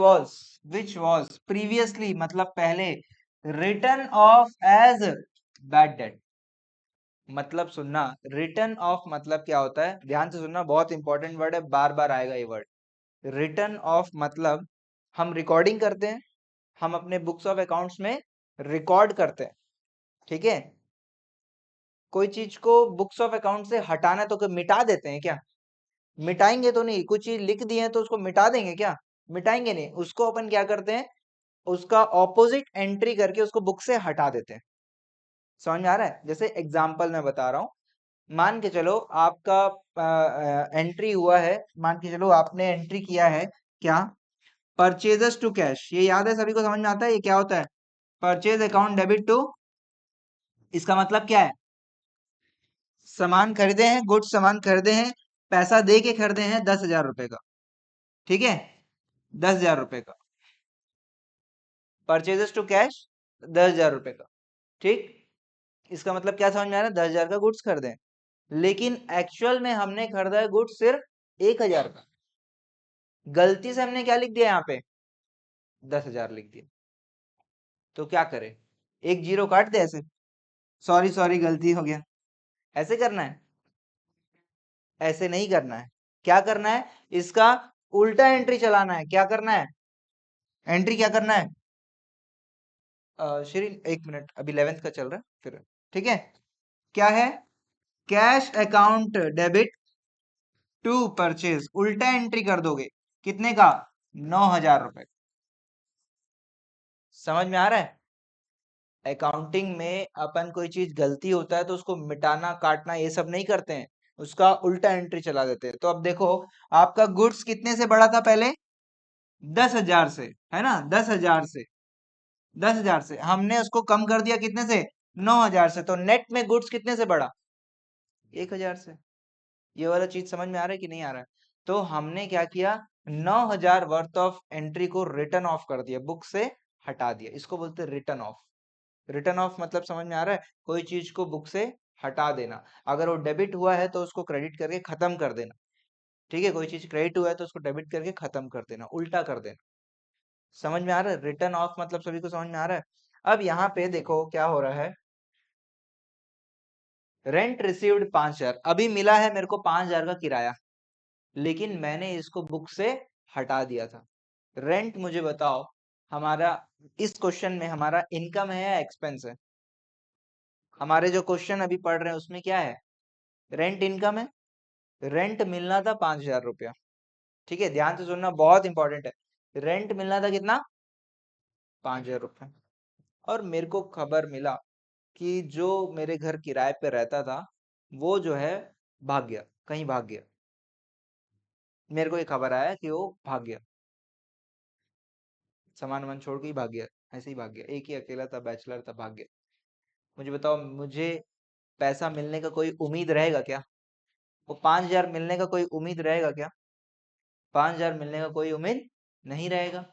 वॉज प्रीवियसली, मतलब पहले, return of as bad debt. मतलब सुनना, रिटर्न ऑफ मतलब क्या होता है, ध्यान से सुनना, बहुत इंपॉर्टेंट वर्ड है, बार बार आएगा ये वर्ड। रिटर्न ऑफ मतलब हम रिकॉर्डिंग करते हैं, हम अपने बुक्स ऑफ अकाउंट्स में रिकॉर्ड करते हैं, ठीक है? कोई चीज को बुक्स ऑफ अकाउंट से हटाना तो मिटा देते हैं क्या? मिटाएंगे तो नहीं। कुछ चीज लिख दी है तो उसको मिटा देंगे क्या? मिटाएंगे नहीं। उसको अपन क्या करते हैं, उसका ऑपोजिट एंट्री करके उसको बुक से हटा देते हैं। समझ में आ रहा है? जैसे एग्जांपल मैं बता रहा हूँ, मान के चलो आपका एंट्री हुआ है, मान के चलो आपने एंट्री किया है क्या? Purchases to cash. ये याद है सभी को? समझ में आता है ये क्या होता है? परचेज अकाउंट डेबिट टू, इसका मतलब क्या है? सामान खरीदे हैं, गुड्स सामान खरीदे हैं, पैसा दे के खरीदे हैं 10,000 रुपए का, ठीक है? 10,000 रुपए का परचेजेस टू कैश, 10,000 रुपए का, ठीक? इसका मतलब क्या समझ में आ रहा है? 10,000 का गुड्स खरीदे हैं, लेकिन एक्चुअल में हमने खरीदा है गुड्स सिर्फ 1,000 का। गलती से हमने क्या लिख दिया यहाँ पे? 10,000 लिख दिया। तो क्या करें? एक जीरो काट दे ऐसे? सॉरी सॉरी, गलती हो गया। ऐसे करना है? ऐसे नहीं करना है। क्या करना है? इसका उल्टा एंट्री चलाना है। क्या करना है? एंट्री क्या करना है? श्री, एक मिनट, अभी 11th का चल रहा है फिर, ठीक है? क्या है? Cash account debit to purchase, उल्टा एंट्री कर दोगे। कितने का? 9,000 रुपए। समझ में आ रहा है? अकाउंटिंग में अपन कोई चीज गलती होता है तो उसको मिटाना काटना ये सब नहीं करते हैं, उसका उल्टा एंट्री चला देते हैं। तो अब देखो, आपका गुड्स कितने से बढ़ा था पहले? 10,000 से, है ना, 10,000 से, 10,000 से हमने उसको कम कर दिया कितने से, 9,000 से, तो नेट में गुड्स कितने से बढ़ा, 1,000 से। ये वाला चीज समझ में आ रहा है कि नहीं आ रहा है? तो हमने क्या किया, 9,000 वर्थ ऑफ एंट्री को रिटर्न ऑफ कर दिया, बुक से हटा दिया, इसको बोलते हैं रिटर्न ऑफ। रिटर्न ऑफ मतलब समझ में आ रहा है, कोई चीज को बुक से हटा देना। अगर वो डेबिट हुआ है तो उसको क्रेडिट करके खत्म कर देना, ठीक है, कोई चीज क्रेडिट हुआ है तो उसको डेबिट करके खत्म कर देना, उल्टा कर देना। समझ में आ रहा है, रिटर्न ऑफ मतलब सभी को समझ में आ रहा है? अब यहाँ पे देखो क्या हो रहा है, रेंट रिसीव्ड 5,000, अभी मिला है मेरे को 5,000 का किराया, लेकिन मैंने इसको बुक से हटा दिया था। रेंट मुझे बताओ, हमारा इस क्वेश्चन में हमारा इनकम है या एक्सपेंस है? हमारे जो क्वेश्चन अभी पढ़ रहे हैं उसमें क्या है, रेंट इनकम है। रेंट मिलना था 5,000 रुपया, ठीक है, ध्यान से सुनना, बहुत इंपॉर्टेंट है। रेंट मिलना था कितना, 5,000 रुपये। और मेरे को खबर मिला कि जो मेरे घर किराए पे रहता था वो जो है भाग गया, कहीं भाग गया। मेरे को ये खबर आया कि वो भाग गया, सामान वामान छोड़ के ही भाग गया, ऐसे ही भाग गया, एक ही अकेला था, बैचलर था, भाग गया। मुझे बताओ, मुझे पैसा मिलने का कोई उम्मीद रहेगा क्या? वो 5,000 मिलने का कोई उम्मीद रहेगा क्या? 5,000 मिलने का कोई उम्मीद नहीं रहेगा।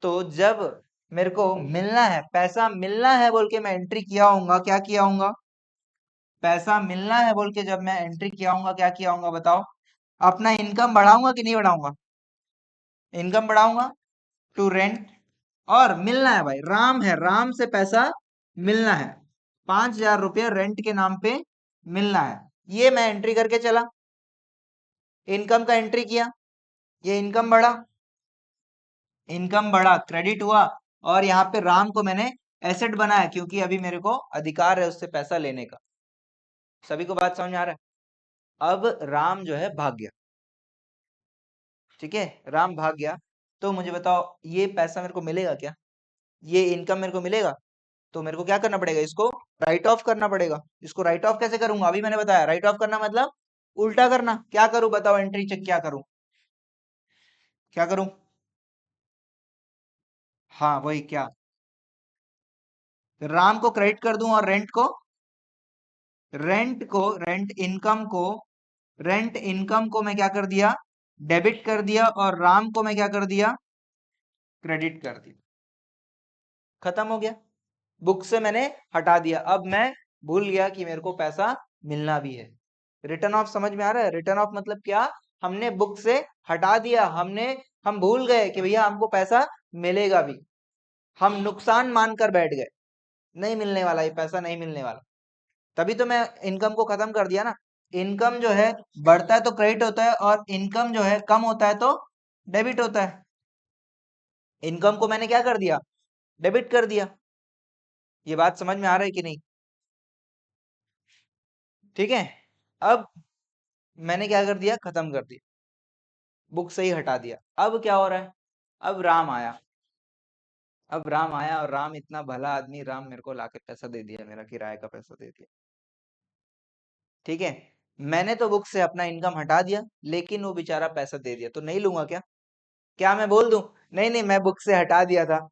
तो जब मेरे को मिलना है, पैसा मिलना है बोल के मैं एंट्री किया हूँगा, क्या किया हूँगा, पैसा मिलना है बोल के जब मैं एंट्री किया हूँगा, क्या किया हूँगा बताओ, अपना इनकम बढ़ाऊंगा कि नहीं बढ़ाऊंगा, इनकम बढ़ाऊंगा टू रेंट। और मिलना है भाई, राम है, राम से पैसा मिलना है, 5,000 रुपया रेंट के नाम पे मिलना है, ये मैं एंट्री करके चला, इनकम का एंट्री किया, ये इनकम बढ़ा, इनकम बढ़ा, क्रेडिट हुआ, और यहाँ पे राम को मैंने एसेट बनाया, क्योंकि अभी मेरे को अधिकार है उससे पैसा लेने का। सभी को बात समझ में आ रहा है? अब राम जो है भाग गया, ठीक है, राम भाग गया, तो मुझे बताओ ये पैसा मेरे को मिलेगा क्या, ये इनकम मेरे को मिलेगा? तो मेरे को क्या करना पड़ेगा, इसको राइट ऑफ करना पड़ेगा। इसको राइट ऑफ कैसे करूंगा, अभी मैंने बताया, राइट ऑफ करना मतलब उल्टा करना। क्या करूं बताओ, एंट्री चेक क्या करूं, क्या करूं? हाँ वही, क्या, राम को क्रेडिट कर दूं और रेंट इनकम को मैं क्या कर दिया, डेबिट कर दिया, और राम को मैं क्या कर दिया, क्रेडिट कर दिया, खत्म हो गया, बुक से मैंने हटा दिया। अब मैं भूल गया कि मेरे को पैसा मिलना भी है। रिटर्न ऑफ समझ में आ रहा है? रिटर्न ऑफ मतलब क्या, हमने बुक से हटा दिया, हम भूल गए कि भैया हमको पैसा मिलेगा भी, हम नुकसान मानकर बैठ गए, नहीं मिलने वाला, ये पैसा नहीं मिलने वाला। तभी तो मैं इनकम को खत्म कर दिया ना। इनकम जो है बढ़ता है तो क्रेडिट होता है, और इनकम जो है कम होता है तो डेबिट होता है। इनकम को मैंने क्या कर दिया, डेबिट कर दिया। ये बात समझ में आ रहा है कि नहीं? ठीक है, अब मैंने क्या कर दिया, खत्म कर दिया, बुक से ही हटा दिया। अब क्या हो रहा है, अब राम आया, अब राम आया, और राम इतना भला आदमी, राम मेरे को लाके पैसा दे दिया, मेरा किराए का पैसा दे दिया, ठीक है। मैंने तो बुक से अपना इनकम हटा दिया, लेकिन वो बेचारा पैसा दे दिया, तो नहीं लूंगा क्या? क्या मैं बोल दूं, नहीं नहीं मैं बुक से हटा दिया था,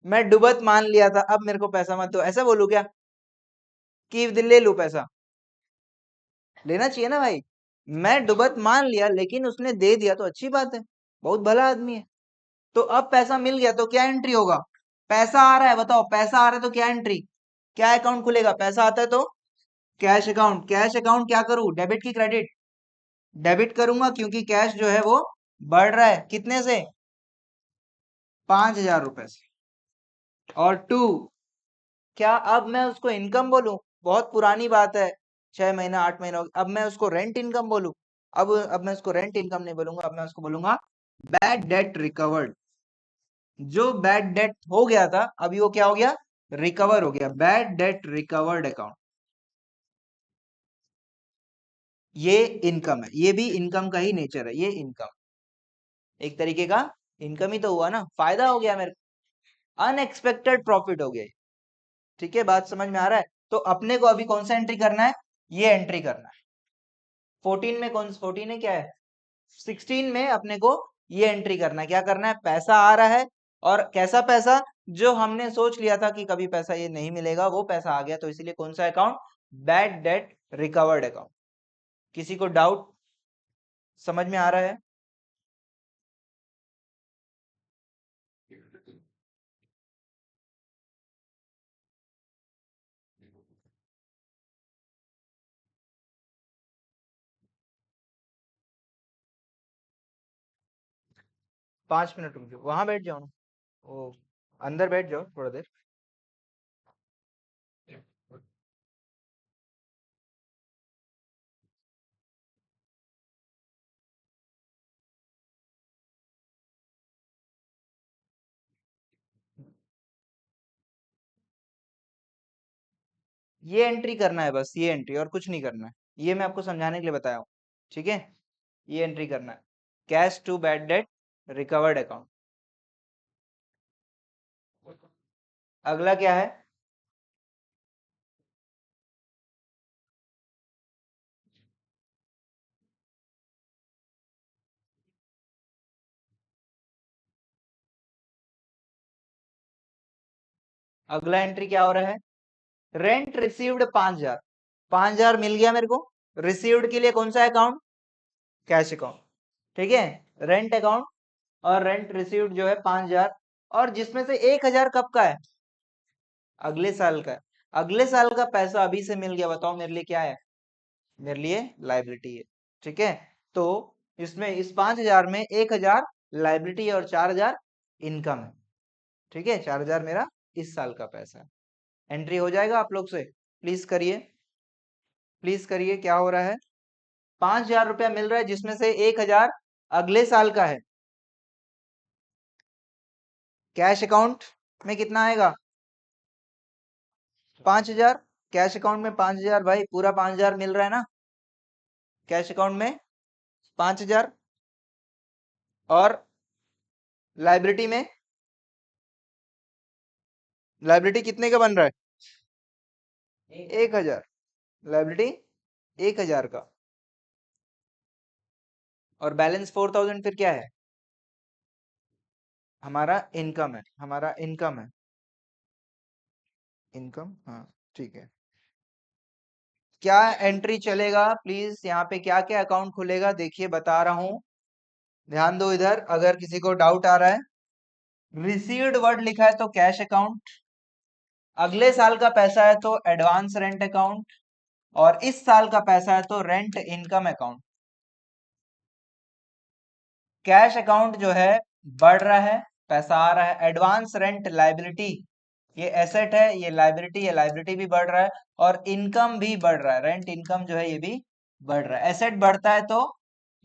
मैं डुबत मान लिया था, अब मेरे को पैसा मत दो, ऐसा बोलूं क्या, कि ले लूं पैसा? लेना चाहिए ना भाई। मैं डुबत मान लिया, लेकिन उसने दे दिया तो अच्छी बात है, बहुत भला आदमी है। तो अब पैसा मिल गया तो क्या एंट्री होगा, पैसा आ रहा है, बताओ पैसा आ रहा है तो क्या एंट्री, क्या अकाउंट खुलेगा, पैसा आता है तो कैश अकाउंट। कैश अकाउंट क्या करूं, डेबिट की क्रेडिट, डेबिट करूंगा, क्योंकि कैश जो है वो बढ़ रहा है, कितने से, 5,000 रुपए से। और टू, क्या अब मैं उसको इनकम बोलूं, बहुत पुरानी बात है, 6 महीना 8 महीना अब मैं उसको रेंट इनकम बोलूं? अब मैं उसको रेंट इनकम नहीं बोलूंगा, अब मैं उसको बोलूंगा बैड डेट रिकवर्ड। जो बैड डेट हो गया था अभी वो क्या हो गया, रिकवर हो गया, बैड डेट रिकवर्ड अकाउंट। ये इनकम है, ये भी इनकम का ही नेचर है, ये इनकम एक तरीके का इनकम ही तो हुआ ना, फायदा हो गया मेरे को, अनएक्सपेक्टेड प्रॉफिट हो गया ये। ठीक है, बात समझ में आ रहा है? तो अपने को अभी कौन सा एंट्री करना है, ये एंट्री करना है। 14 में कौन, 14 है क्या है, 16 में अपने को ये एंट्री करना है। क्या करना है? पैसा आ रहा है, और कैसा पैसा? जो हमने सोच लिया था कि कभी पैसा ये नहीं मिलेगा, वो पैसा आ गया, तो इसीलिए कौन सा account? Bad debt recovered account. किसी को डाउट समझ में आ रहा है? 5 मिनट रुक जाओ, वहां बैठ जाओ ना। ओ, अंदर बैठ जाओ थोड़ा देर। ये एंट्री करना है, बस ये एंट्री, और कुछ नहीं करना है। ये मैं आपको समझाने के लिए बताया हूँ, ठीक है? ये एंट्री करना है, cash to bad debt recovered account. अगला क्या है? अगला एंट्री क्या हो रहा है? Rent received 5,000। 5,000 मिल गया मेरे को। रिसीव्ड के लिए कौन सा अकाउंट? कैश अकाउंट, ठीक है? रेंट अकाउंट, और रेंट रिसीव्ड जो है 5,000, और जिसमें से 1,000 कब का है? अगले साल का है। अगले साल का पैसा अभी से मिल गया, बताओ मेरे लिए क्या है? मेरे लिए लाइबिलिटी है, ठीक है? तो इसमें इस 5,000 में 1,000 लाइबिलिटी और 4,000 इनकम है, ठीक है? 4,000 मेरा इस साल का पैसा है। एंट्री हो जाएगा आप लोग से? प्लीज करिए, प्लीज करिए, क्या हो रहा है? 5,000 रुपया मिल रहा है, जिसमें से 1,000 अगले साल का है। कैश अकाउंट में कितना आएगा? 5,000। कैश अकाउंट में 5,000, भाई पूरा 5,000 मिल रहा है ना? कैश अकाउंट में 5,000, और लाइबिलिटी में, लाइबिलिटी कितने का बन रहा है? 1,000। लाइबिलिटी 1,000 का, और बैलेंस 4,000 फिर क्या है? हमारा इनकम है, हमारा इनकम है। इनकम, हाँ, ठीक है। क्या एंट्री चलेगा प्लीज? यहाँ पे क्या क्या अकाउंट खुलेगा देखिए, बता रहा हूं, ध्यान दो इधर, अगर किसी को डाउट आ रहा है। रिसीव्ड वर्ड लिखा है तो कैश अकाउंट, अगले साल का पैसा है तो एडवांस रेंट अकाउंट, और इस साल का पैसा है तो rent income account. Cash account जो है बढ़ रहा है, पैसा आ रहा है। एडवांस रेंट लाइबिलिटी, ये एसेट है, ये लाइबिलिटी भी बढ़ रहा है, और इनकम भी बढ़ रहा है, रेंट इनकम जो है ये भी बढ़ रहा है। एसेट बढ़ता है तो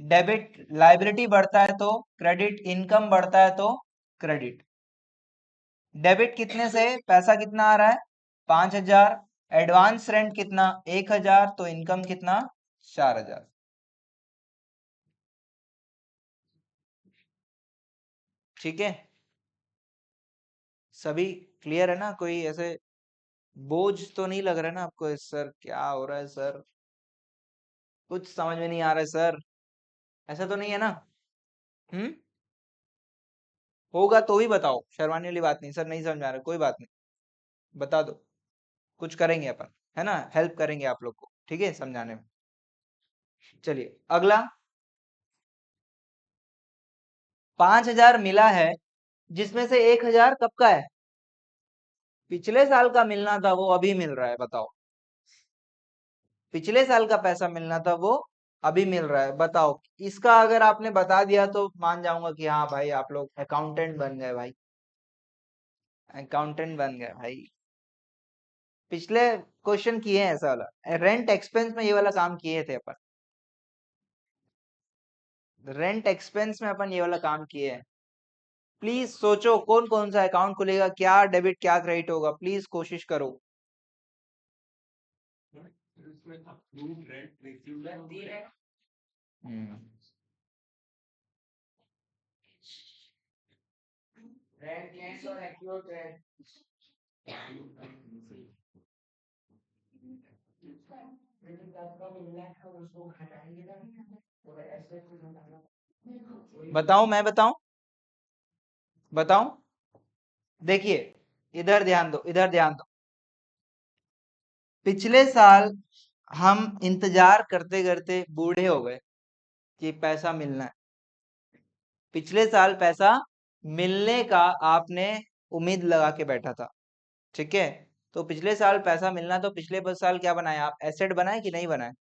डेबिट, लाइबिलिटी बढ़ता है तो क्रेडिट, इनकम बढ़ता है तो क्रेडिट। डेबिट कितने से? पैसा कितना आ रहा है? 5,000। एडवांस रेंट कितना? 1,000। तो इनकम कितना? 4,000। ठीक है, सभी क्लियर है ना? कोई ऐसे बोझ तो नहीं लग रहा है ना आपको? सर क्या हो रहा है सर, कुछ समझ में नहीं आ रहा है सर, ऐसा तो नहीं है ना? हम्म, होगा तो ही बताओ, शर्माने वाली बात नहीं। सर नहीं समझ में आ रहा, कोई बात नहीं, बता दो, कुछ करेंगे अपन, है ना? हेल्प करेंगे आप लोग को, ठीक है, समझाने में। चलिए अगला, 5,000 मिला है, जिसमें से 1,000 कब का है? पिछले साल का मिलना था, वो अभी मिल रहा है, बताओ। पिछले साल का पैसा मिलना था, वो अभी मिल रहा है, बताओ। इसका अगर आपने बता दिया तो मान जाऊंगा कि हाँ भाई आप लोग अकाउंटेंट बन गए भाई, अकाउंटेंट बन गए भाई। पिछले क्वेश्चन किए हैं ऐसा वाला, रेंट एक्सपेंस में ये वाला काम किए थे अपन। रेंट एक्सपेंस में अपन ये वाला काम किए हैं। प्लीज सोचो कौन कौन सा अकाउंट खुलेगा, क्या डेबिट क्या क्रेडिट होगा, प्लीज कोशिश करो। हम्म, बताऊं, मैं बताऊं, बताऊं? देखिए, इधर ध्यान दो, इधर ध्यान दो। पिछले साल हम इंतजार करते करते बूढ़े हो गए कि पैसा मिलना है। पिछले साल पैसा मिलने का आपने उम्मीद लगा के बैठा था, ठीक है? तो पिछले साल पैसा मिलना, तो पिछले साल क्या बनाया आप? एसेट बनाए कि नहीं बनाए?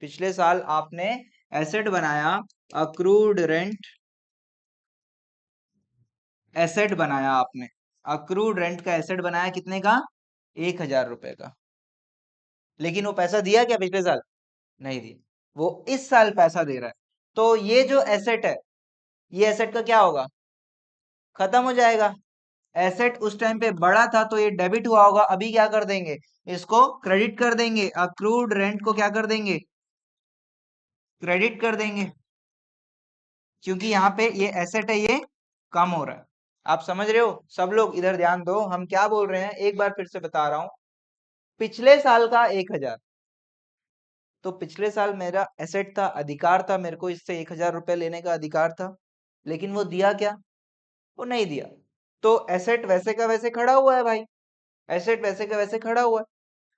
पिछले साल आपने एसेट बनाया, अक्रूड रेंट एसेट बनाया आपने। अक्रूड रेंट का एसेट बनाया, कितने का? 1,000 रुपए का। लेकिन वो पैसा दिया क्या पिछले साल? नहीं दिया। वो इस साल पैसा दे रहा है। तो ये जो एसेट है, ये एसेट का क्या होगा? खत्म हो जाएगा। एसेट उस टाइम पे बड़ा था तो ये डेबिट हुआ होगा, अभी क्या कर देंगे? इसको क्रेडिट कर देंगे। अक्रूड रेंट को क्या कर देंगे? क्रेडिट कर देंगे, क्योंकि यहाँ पे ये एसेट है, ये कम हो रहा है। आप समझ रहे हो? सब लोग इधर ध्यान दो, हम क्या बोल रहे हैं एक बार फिर से बता रहा हूं। पिछले साल का 1,000, तो पिछले साल मेरा एसेट था, अधिकार था, मेरे को इससे 1,000 रुपए लेने का अधिकार था। लेकिन वो दिया क्या? वो नहीं दिया। तो एसेट वैसे का वैसे खड़ा हुआ है भाई, एसेट वैसे का वैसे खड़ा हुआ है।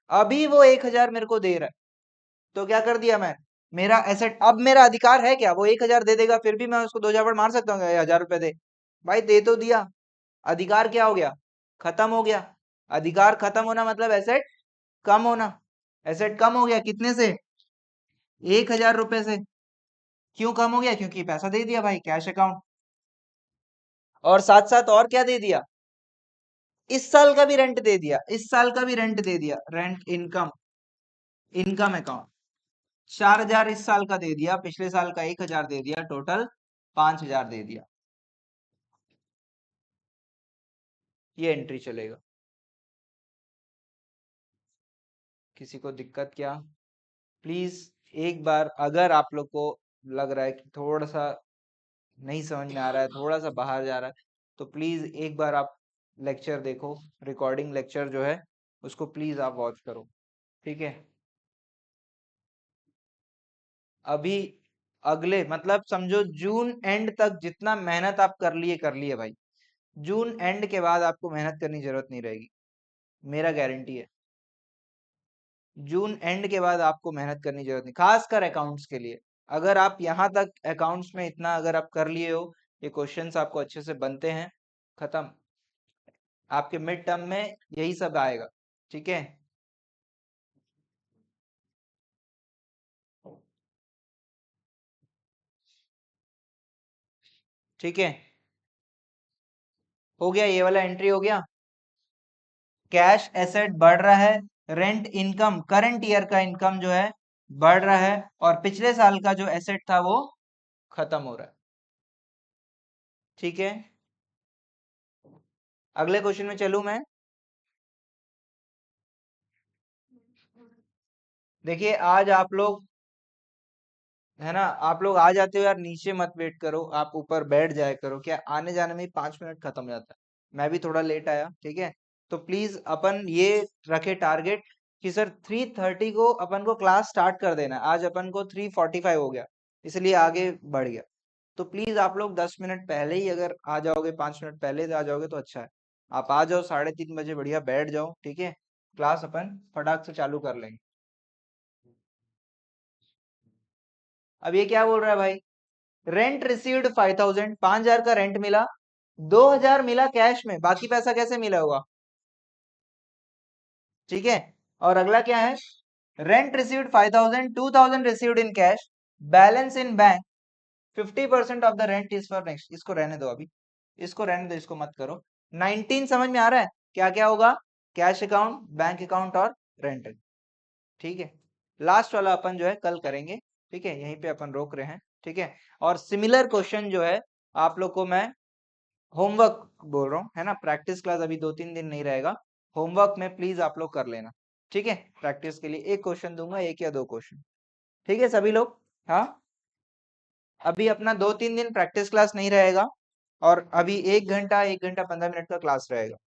अभी वो 1,000 मेरे को दे रहा है, तो क्या कर दिया मैं? मेरा एसेट, अब मेरा अधिकार है क्या? वो 1,000 दे देगा, फिर भी मैं उसको 2 झापड़ मार सकता हूँ? 1,000 रुपए दे भाई, दे तो दिया। अधिकार क्या हो गया? खत्म हो गया। अधिकार खत्म होना मतलब एसेट कम होना। एसेट कम हो गया, कितने से? 1,000 रुपए से। क्यों कम हो गया? क्योंकि पैसा दे दिया भाई, कैश अकाउंट। और साथ साथ और क्या दे दिया? इस साल का भी रेंट दे दिया, इस साल का भी रेंट दे दिया, रेंट इनकम, इनकम अकाउंट। 4,000 इस साल का दे दिया, पिछले साल का 1,000 दे दिया, टोटल 5,000 दे दिया। ये एंट्री चलेगा। किसी को दिक्कत क्या? प्लीज एक बार, अगर आप लोग को लग रहा है कि थोड़ा सा नहीं समझ में आ रहा है, थोड़ा सा बाहर जा रहा है, तो प्लीज एक बार आप लेक्चर देखो, रिकॉर्डिंग लेक्चर जो है उसको प्लीज आप वॉच करो, ठीक है? अभी अगले मतलब समझो जून एंड तक जितना मेहनत आप कर लिए भाई, जून एंड के बाद आपको मेहनत करनी जरूरत नहीं रहेगी, मेरा गारंटी है। जून एंड के बाद आपको मेहनत करनी जरूरत नहीं, खासकर अकाउंट्स के लिए। अगर आप यहाँ तक अकाउंट्स में इतना अगर आप कर लिए हो, ये क्वेश्चंस आपको अच्छे से बनते हैं, खत्म। आपके मिड टर्म में यही सब आएगा, ठीक है? ठीक है, हो गया, ये वाला एंट्री हो गया। कैश एसेट बढ़ रहा है, रेंट इनकम, करंट ईयर का इनकम जो है बढ़ रहा है, और पिछले साल का जो एसेट था वो खत्म हो रहा है, ठीक है? अगले क्वेश्चन में चलूं मैं। देखिए, आज आप लोग, है ना, आप लोग आ जाते हो यार, नीचे मत वेट करो, आप ऊपर बैठ जाया करो, क्या आने जाने में ही 5 मिनट खत्म हो जाता है। मैं भी थोड़ा लेट आया, ठीक है? तो प्लीज अपन ये रखे टारगेट कि सर 3:30 को अपन को क्लास स्टार्ट कर देना है। आज अपन को 3:45 हो गया, इसलिए आगे बढ़ गया। तो प्लीज आप लोग 10 मिनट पहले ही अगर आ जाओगे, 5 मिनट पहले से आ जाओगे तो अच्छा है। आप आ जाओ 3:30 बजे, बढ़िया बैठ जाओ, ठीक है? क्लास अपन फटाक से चालू कर लेंगे। अब ये क्या बोल रहा है भाई? रेंट रिसीव्ड 5,000, 5,000 का रेंट मिला, 2,000 मिला कैश में, बाकी पैसा कैसे मिला होगा? ठीक है। और अगला क्या है? Rent received 5,000, 2,000 received in cash, balance in bank, 50% of the rent is for next. इसको रहने दो अभी, इसको रहने दो, इसको मत करो। 19 समझ में आ रहा है? क्या क्या होगा? कैश अकाउंट, बैंक अकाउंट और रेंट, ठीक है? लास्ट वाला अपन जो है कल करेंगे, ठीक है? यहीं पे अपन रोक रहे हैं, ठीक है? और सिमिलर क्वेश्चन जो है आप लोग को मैं होमवर्क बोल रहा हूँ, है ना? प्रैक्टिस क्लास अभी 2-3 दिन नहीं रहेगा, होमवर्क में प्लीज आप लोग कर लेना, ठीक है? प्रैक्टिस के लिए एक क्वेश्चन दूंगा, 1 या 2 क्वेश्चन, ठीक है सभी लोग? हाँ, अभी अपना 2-3 दिन प्रैक्टिस क्लास नहीं रहेगा, और अभी 1 घंटा 1 घंटा 15 मिनट का क्लास रहेगा।